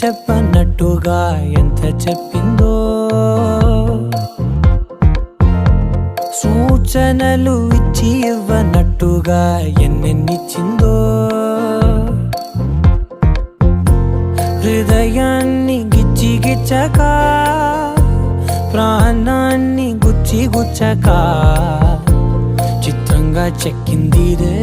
చెప్పన్నట్టుగా ఎంత చెప్పిందో, సూచనలు ఇచ్చి ఇవ్వనట్టుగా ఎన్నెన్నిచ్చిందో, హృదయాన్ని గిచ్చి గిచ్చక ప్రాణాన్ని గుచ్చి గుచ్చక చిత్రంగా చెక్కిందిరే